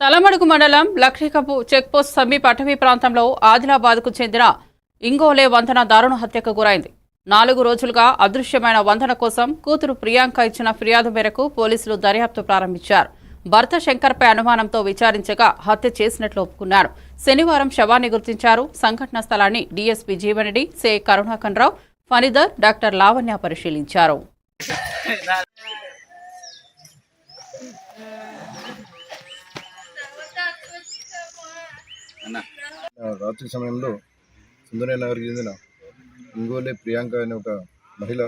తలమడుగు మండలం లక్ష్మీకపు చెక్పోస్ట్ సమీప అటవీ ప్రాంతంలో ఆదిలాబాద్కు చెందిన ఇంగోలే వందన దారుణ హత్యకు గురైంది. 4 రోజులుగా అదృశ్యమైన వందన కోసం కూతురు ప్రియాంక ఇచ్చిన ఫిర్యాదు మేరకు పోలీసులు దర్యాప్తు ప్రారంభించారు. భర్త శంకర్పై అనుమానంతో విచారించగా హత్య చేసినట్లు ఒప్పుకున్నారు. శనివారం శవాన్ని గుర్తించారు. సంఘటనా స్థలాన్ని డీఎస్పీ జీవన్రెడ్డి, సే కరుణాకర్ రావు, ఫణిధర్, డాక్టర్ లావణ్య పరిశీలించారు. రాత్రి సమయంలో సుందరనగర్కి చెందిన ఇంగోలే ప్రియాంక అనే ఒక మహిళ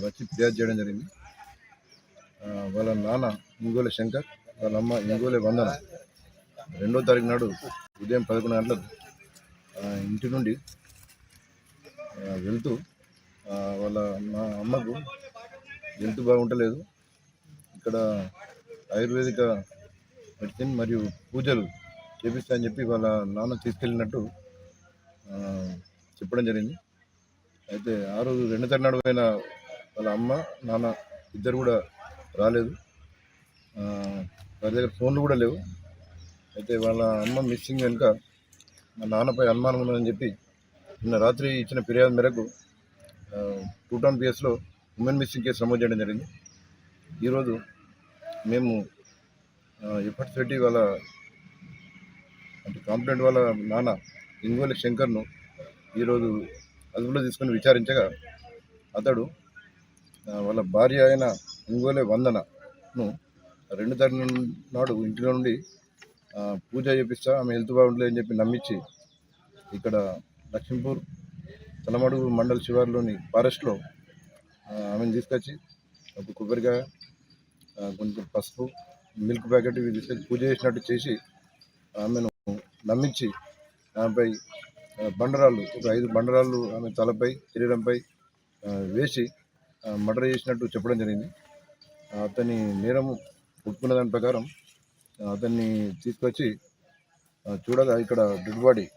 వచ్చి ఫిర్యాదు చేయడం జరిగింది. వాళ్ళ నాన్న ఇంగోలే శంకర్, వాళ్ళ అమ్మ ఇంగోలే వందన 2వ తారీఖు నాడు ఉదయం 11 గంటలకు ఇంటి నుండి వెళ్తూ వాళ్ళ మా అమ్మకు హెల్త్ బాగుంటలేదు, ఇక్కడ ఆయుర్వేదిక మెడిసిన్ మరియు పూజలు చేపిస్తాయని చెప్పి వాళ్ళ నాన్న తీసుకెళ్ళినట్టు చెప్పడం జరిగింది. అయితే ఆ రోజు 2వ తారీఖు నాడు పోయిన వాళ్ళ అమ్మ నాన్న ఇద్దరు కూడా రాలేదు. వారి దగ్గర ఫోన్లు కూడా లేవు. అయితే వాళ్ళ అమ్మ మిస్సింగ్ కనుక మా నాన్నపై అనుమానం ఉందని చెప్పి నిన్న రాత్రి ఇచ్చిన ఫిర్యాదు మేరకు 2 టౌన్ పిఎస్లో ఉమెన్ మిస్సింగ్ కేసు నమోదు చేయడం జరిగింది. ఈరోజు మేము ఎఫర్ట్స్ పెట్టి వాళ్ళ కంప్లైంట్ వాళ్ళ నాన్న ఇంగోలే శంకర్ను ఈరోజు అదుపులో తీసుకొని విచారించగా అతడు వాళ్ళ భార్య అయిన ఇంగోలే వందనను 2వ తారీఖు నాడు ఇంటిలో నుండి పూజ చేపిస్తా, ఆమె హెల్త్ బాగుంటుందని చెప్పి నమ్మించి ఇక్కడ లక్ష్మీపూర్ తలమడుగు మండల శివారులోని ఫారెస్ట్లో ఆమెను తీసుకొచ్చి ఒక కొబ్బరికాయ, కొంచెం పసుపు, మిల్క్ ప్యాకెట్ ఇవి తీసుకొచ్చి పూజ చేసినట్టు చేసి ఆమెను నమ్మించి ఆమెపై బండరాళ్ళు, ఒక 5 బండరాళ్ళు ఆమె తలపై, శరీరంపై వేసి మర్డర్ చేసినట్టు చెప్పడం జరిగింది. అతని నేరం ఒప్పుకున్న దాని ప్రకారం అతన్ని తీసుకొచ్చి చూడగా ఇక్కడ డెడ్ బాడీ